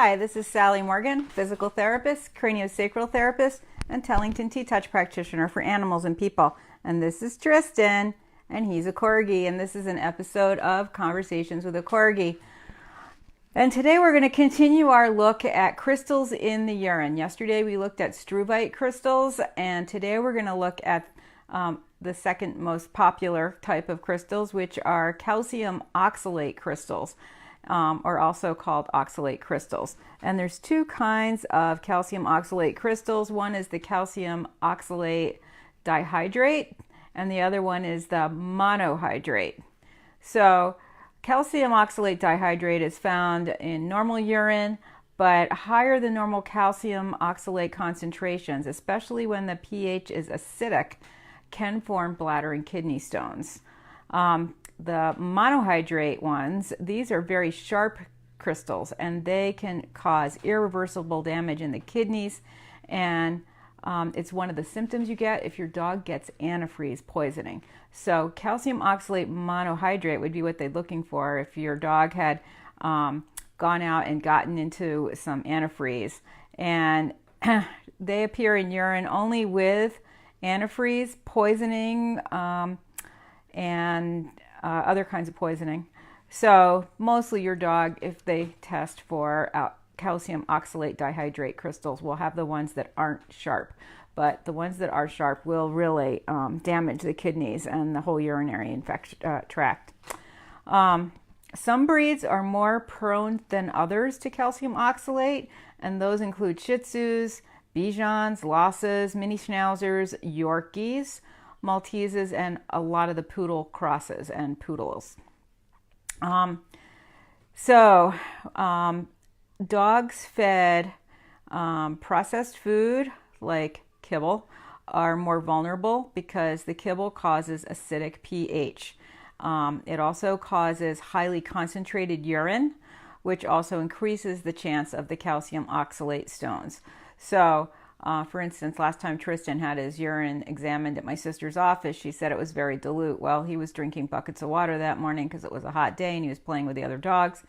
Hi, this is Sally Morgan, physical therapist, craniosacral therapist, and Tellington T-Touch practitioner for animals and people. And this is Tristan, and he's a Corgi, and this is an episode of Conversations with a Corgi. And today we're going to continue our look at crystals in the urine. Yesterday we looked at struvite crystals, and today we're going to look at the second most popular type of crystals, which are calcium oxalate crystals. Or also called oxalate crystals. And there's two kinds of calcium oxalate crystals. One is the calcium oxalate dihydrate, and the other one is the monohydrate. So calcium oxalate dihydrate is found in normal urine, but higher than normal calcium oxalate concentrations, especially when the pH is acidic, can form bladder and kidney stones. The monohydrate ones, these are very sharp crystals, and they can cause irreversible damage in the kidneys, and it's one of the symptoms you get if your dog gets antifreeze poisoning. So calcium oxalate monohydrate would be what they're looking for if your dog had gone out and gotten into some antifreeze, and they appear in urine only with antifreeze poisoning and other kinds of poisoning. So mostly your dog, if they test for calcium oxalate dihydrate crystals, will have the ones that aren't sharp. But the ones that are sharp will really damage the kidneys and the whole urinary tract. Some breeds are more prone than others to calcium oxalate, and those include Shih Tzus, Bijans, Lhasas, Mini Schnauzers, Yorkies, Malteses, and a lot of the poodle crosses and poodles. Dogs fed processed food like kibble are more vulnerable because the kibble causes acidic pH. It also causes highly concentrated urine, which also increases the chance of the calcium oxalate stones. So for instance, last time Tristan had his urine examined at my sister's office, she said it was very dilute. Well, he was drinking buckets of water that morning because it was a hot day and he was playing with the other dogs.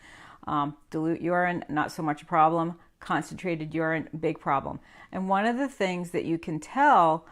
Dilute urine, not so much a problem. Concentrated urine, big problem. And one of the things that you can tell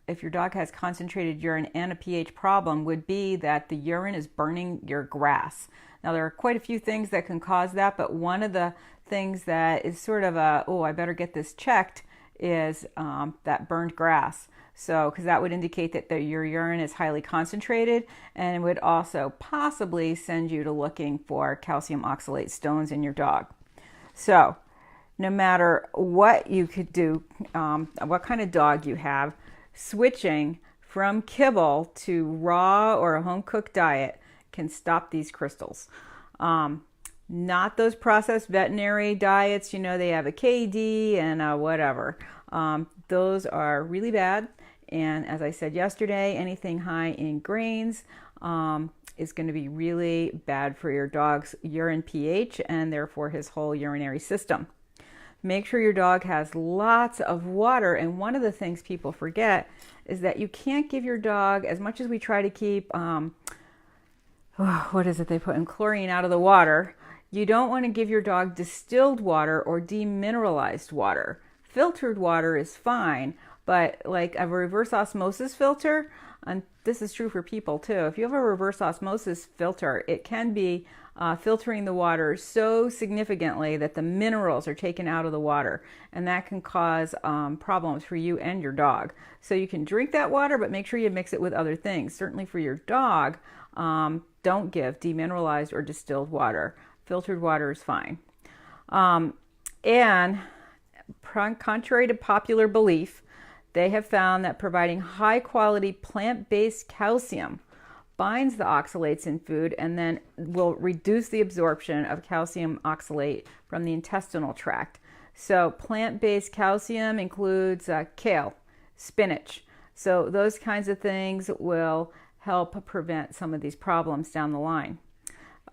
if your dog has concentrated urine and a pH problem would be that the urine is burning your grass. Now, there are quite a few things that can cause that, but one of the things that is sort of I better get this checked, is that burned grass. So, because that would indicate that your urine is highly concentrated, and it would also possibly send you to looking for calcium oxalate stones in your dog. So, no matter what you could do, what kind of dog you have, switching from kibble to raw or a home-cooked diet can stop these crystals. Not those processed veterinary diets, they have a KD and whatever. Those are really bad. And as I said yesterday, anything high in grains is going to be really bad for your dog's urine pH and therefore his whole urinary system. Make sure your dog has lots of water. And one of the things people forget is that you can't give your dog, as much as we try to keep, what is it they put in chlorine out of the water, you don't want to give your dog distilled water or demineralized water. Filtered water is fine, but like a reverse osmosis filter, and this is true for people too, if you have a reverse osmosis filter, it can be filtering the water so significantly that the minerals are taken out of the water, and that can cause problems for you and your dog. So you can drink that water, but make sure you mix it with other things. Certainly for your dog, don't give demineralized or distilled water. Filtered water is fine. And contrary to popular belief, they have found that providing high quality plant-based calcium binds the oxalates in food and then will reduce the absorption of calcium oxalate from the intestinal tract. So plant-based calcium includes kale, spinach. So those kinds of things will help prevent some of these problems down the line.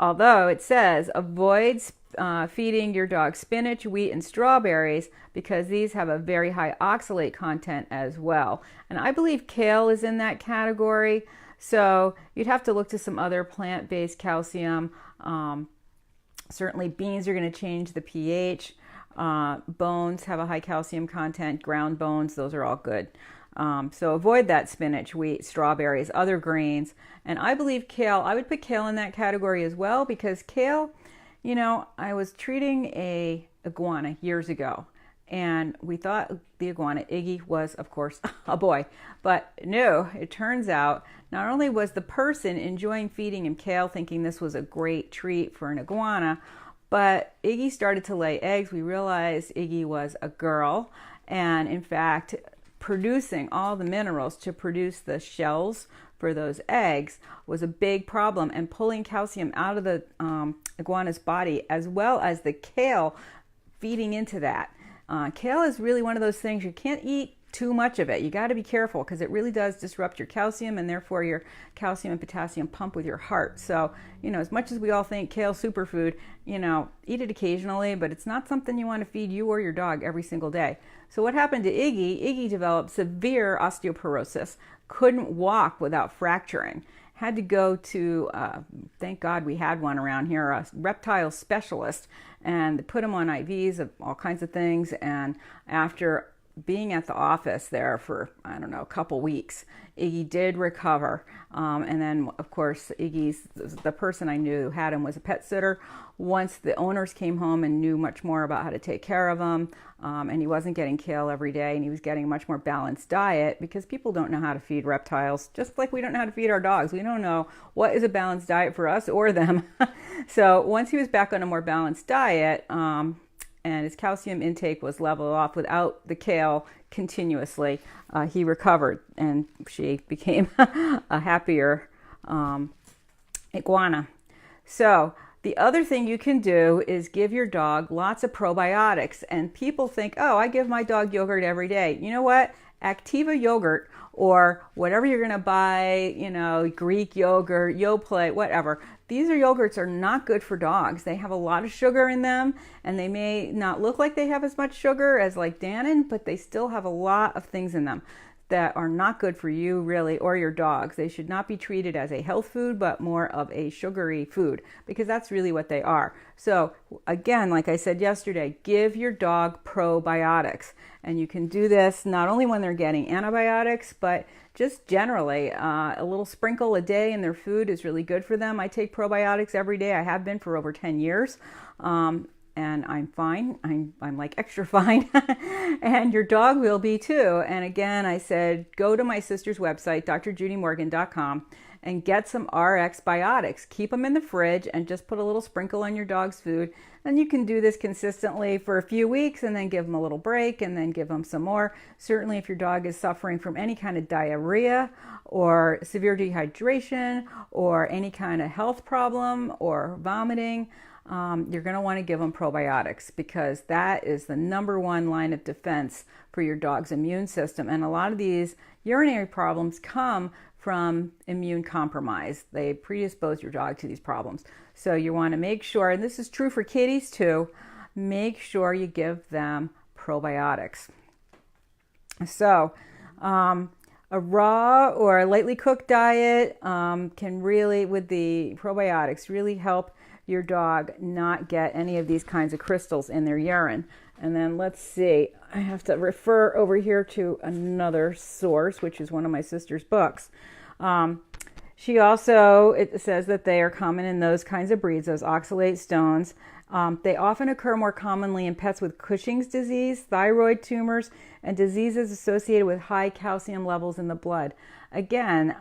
Although it says avoid feeding your dog spinach, wheat, and strawberries because these have a very high oxalate content as well. And I believe kale is in that category. So you'd have to look to some other plant-based calcium Certainly beans are going to change the pH. Bones have a high calcium content. Ground bones, those are all good. So avoid that spinach, wheat, strawberries, other grains. And I believe kale, I would put kale in that category as well, because kale, you know, I was treating a iguana years ago, and we thought the iguana, Iggy, was, of course, a boy. But no, it turns out not only was the person enjoying feeding him kale, thinking this was a great treat for an iguana, but Iggy started to lay eggs. We realized Iggy was a girl, and in fact, producing all the minerals to produce the shells for those eggs was a big problem, and pulling calcium out of the iguana's body, as well as the kale feeding into that. Kale is really one of those things you can't eat too much of it. You got to be careful, because it really does disrupt your calcium, and therefore your calcium and potassium pump with your heart. So, you know, as much as we all think kale superfood, you know, eat it occasionally, but it's not something you want to feed you or your dog every single day. So what happened to Iggy? Iggy developed severe osteoporosis, couldn't walk without fracturing. Had to go to, thank God we had one around here, a reptile specialist, and put him on IVs of all kinds of things. And after being at the office there for, I don't know, a couple weeks, Iggy did recover. And then, of course, the person I knew who had him was a pet sitter. Once the owners came home and knew much more about how to take care of him, and he wasn't getting kale every day, and he was getting a much more balanced diet, because people don't know how to feed reptiles, just like we don't know how to feed our dogs. We don't know what is a balanced diet for us or them. So once he was back on a more balanced diet, and his calcium intake was leveled off without the kale continuously, he recovered, and she became a happier iguana. So the other thing you can do is give your dog lots of probiotics. And people think, oh, I give my dog yogurt every day. You know what? Activa yogurt, or whatever you're going to buy, you know, Greek yogurt, Yoplait, whatever. These yogurts are not good for dogs. They have a lot of sugar in them, and they may not look like they have as much sugar as like Dannon, but they still have a lot of things in them that are not good for you, really, or your dogs. They should not be treated as a health food, but more of a sugary food, because that's really what they are. So again, like I said yesterday, give your dog probiotics. And you can do this not only when they're getting antibiotics, but just generally. A little sprinkle a day in their food is really good for them. I take probiotics every day. I have been for over 10 years. And I'm fine. I'm like extra fine. And your dog will be too. And again, I said, go to my sister's website, drjudymorgan.com, and get some RX biotics. Keep them in the fridge and just put a little sprinkle on your dog's food. And you can do this consistently for a few weeks, and then give them a little break, and then give them some more. Certainly if your dog is suffering from any kind of diarrhea or severe dehydration or any kind of health problem or vomiting, you're going to want to give them probiotics, because that is the #1 line of defense for your dog's immune system. And a lot of these urinary problems come from immune compromise. They predispose your dog to these problems. So you want to make sure, and this is true for kitties too, make sure you give them probiotics. So a raw or a lightly cooked diet can really, with the probiotics, really help your dog not get any of these kinds of crystals in their urine. And then let's see, I have to refer over here to another source, which is one of my sister's books. She also, it says that they are common in those kinds of breeds, those oxalate stones. They often occur more commonly in pets with Cushing's disease, thyroid tumors, and diseases associated with high calcium levels in the blood. Again,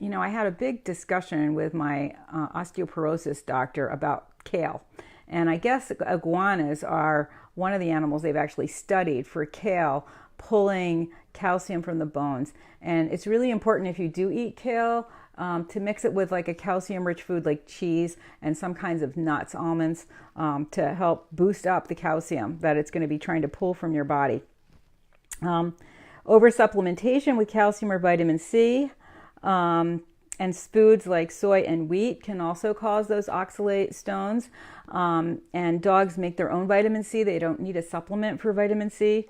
you know, I had a big discussion with my osteoporosis doctor about kale. And I guess iguanas are one of the animals they've actually studied for kale pulling calcium from the bones. And it's really important, if you do eat kale, to mix it with like a calcium-rich food like cheese and some kinds of nuts, almonds, to help boost up the calcium that it's going to be trying to pull from your body. Oversupplementation with calcium or vitamin C, and foods like soy and wheat can also cause those oxalate stones. And dogs make their own vitamin C. They don't need a supplement for vitamin C.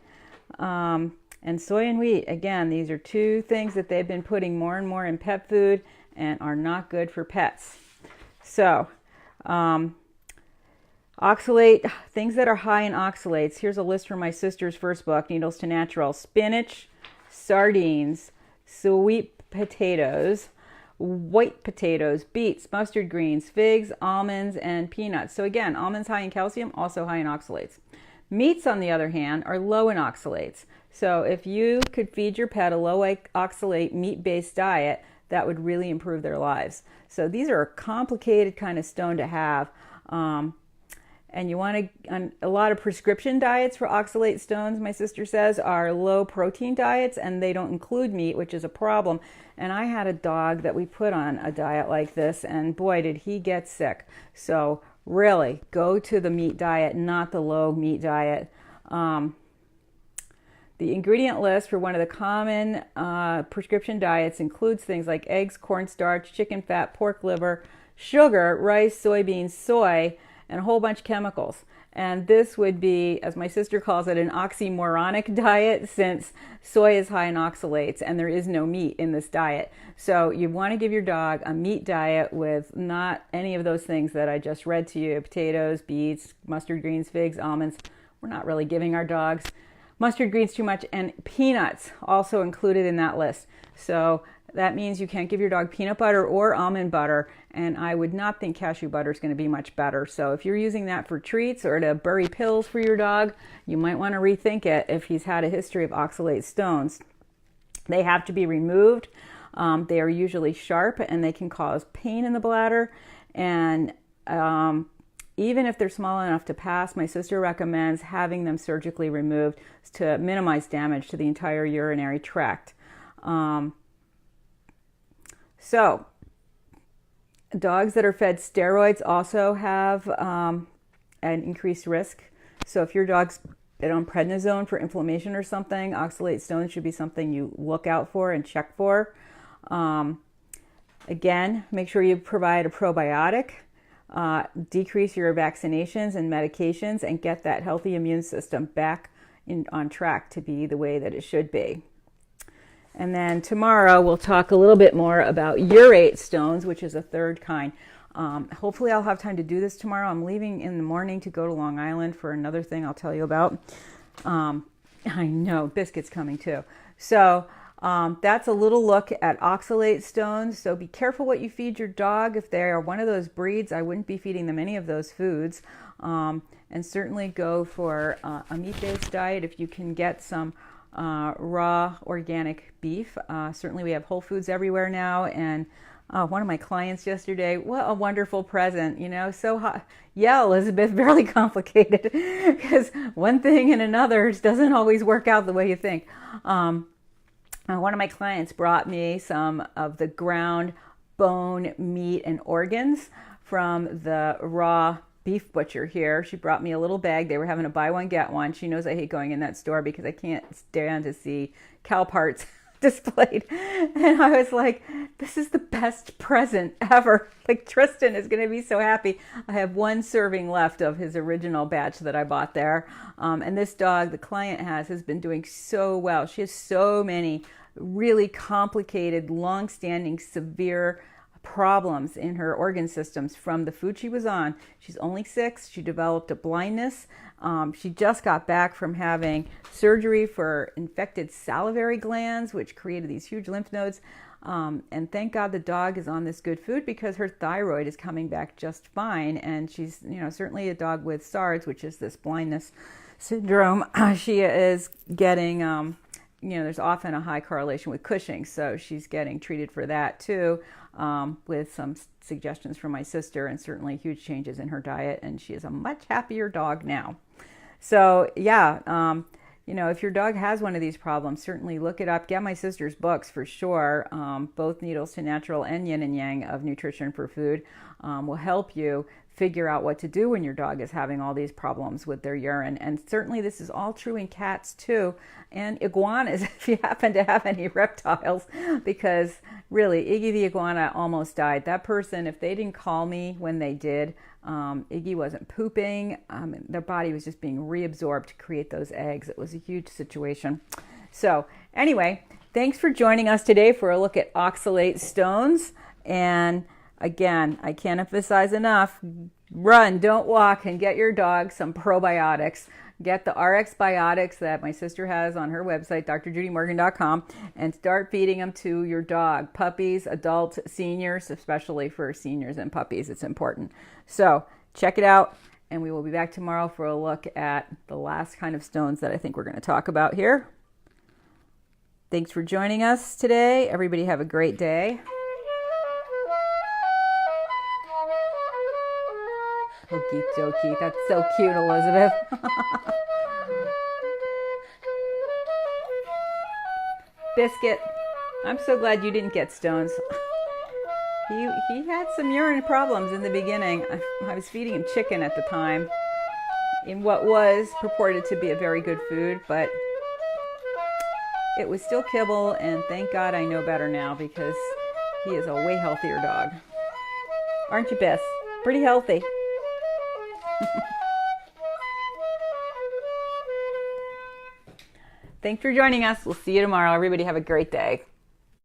And soy and wheat, again, these are two things that they've been putting more and more in pet food and are not good for pets. So Oxalate, things that are high in oxalates. Here's a list from my sister's first book, Needles to Natural. Spinach, sardines, sweet potatoes, white potatoes, beets, mustard greens, figs, almonds, and peanuts. So again, almonds high in calcium, also high in oxalates. Meats, on the other hand, are low in oxalates. So if you could feed your pet a low oxalate meat-based diet, that would really improve their lives. So these are a complicated kind of stone to have. And you want to, a lot of prescription diets for oxalate stones, my sister says, are low protein diets, and they don't include meat, which is a problem. And I had a dog that we put on a diet like this, and boy, did he get sick. So really, go to the meat diet, not the low meat diet. The ingredient list for one of the common prescription diets includes things like eggs, cornstarch, chicken fat, pork liver, sugar, rice, soybeans, soy, and a whole bunch of chemicals. And this would be, as my sister calls it, an oxymoronic diet, since soy is high in oxalates and there is no meat in this diet. So you want to give your dog a meat diet with not any of those things that I just read to you: potatoes, beets, mustard greens, figs, almonds. We're not really giving our dogs mustard greens too much, and peanuts also included in that list. So that means you can't give your dog peanut butter or almond butter, and I would not think cashew butter is going to be much better. So if you're using that for treats or to bury pills for your dog, you might want to rethink it if he's had a history of oxalate stones. They have to be removed. They are usually sharp and they can cause pain in the bladder. And even if they're small enough to pass, my sister recommends having them surgically removed to minimize damage to the entire urinary tract. So dogs that are fed steroids also have an increased risk. So if your dog's on prednisone for inflammation or something, oxalate stones should be something you look out for and check for. Again, make sure you provide a probiotic, decrease your vaccinations and medications, and get that healthy immune system back on track to be the way that it should be. And then tomorrow we'll talk a little bit more about urate stones, which is a third kind. Hopefully I'll have time to do this tomorrow. I'm leaving in the morning to go to Long Island for another thing I'll tell you about. I know, Biscuit's coming too. So that's a little look at oxalate stones. So be careful what you feed your dog. If they are one of those breeds, I wouldn't be feeding them any of those foods. And certainly go for a meat-based diet if you can get some raw organic beef. Certainly we have Whole Foods everywhere now, and one of my clients yesterday, what a wonderful present, you know, so hot. Yeah, Elizabeth, very complicated, because one thing and another doesn't always work out the way you think. One of my clients brought me some of the ground bone, meat, and organs from the raw beef butcher here. She brought me a little bag. They were having a buy one, get one. She knows I hate going in that store because I can't stand to see cow parts displayed. And I was like, this is the best present ever. Like, Tristan is going to be so happy. I have one serving left of his original batch that I bought there. And this dog, the client has been doing so well. She has so many really complicated, long-standing, severe problems in her organ systems from the food she was on. She's only 6. She developed a blindness. She just got back from having surgery for infected salivary glands, which created these huge lymph nodes. And thank God the dog is on this good food, because her thyroid is coming back just fine. And she's, you know, certainly a dog with SARS, which is this blindness syndrome. She is getting, you know, there's often a high correlation with Cushing. So she's getting treated for that too, with some suggestions from my sister, and certainly huge changes in her diet. And she is a much happier dog now. So yeah, you know, if your dog has one of these problems, certainly look it up. Get my sister's books for sure. Both Needles to Natural and Yin and Yang of Nutrition for Food will help you figure out what to do when your dog is having all these problems with their urine. And certainly this is all true in cats too, and iguanas if you happen to have any reptiles, because really Iggy the iguana almost died. That person, if they didn't call me when they did, Iggy wasn't pooping. Their body was just being reabsorbed to create those eggs. It was a huge situation. So anyway, thanks for joining us today for a look at oxalate stones. And again, I can't emphasize enough, Run, don't walk, and get your dog some probiotics. Get the RX Biotics that my sister has on her website, drjudymorgan.com, and start feeding them to your dog. Puppies, adults, seniors, especially for seniors and puppies, it's important. So check it out, and we will be back tomorrow for a look at the last kind of stones that I think we're going to talk about here. Thanks for joining us today. Everybody have a great day. Okie dokie. That's so cute, Elizabeth. Biscuit, I'm so glad you didn't get stones. He had some urine problems in the beginning. I was feeding him chicken at the time in what was purported to be a very good food, but it was still kibble, and thank God I know better now because he is a way healthier dog. Aren't you, Bess? Pretty healthy. Thanks for joining us. We'll see you tomorrow. Everybody have a great day.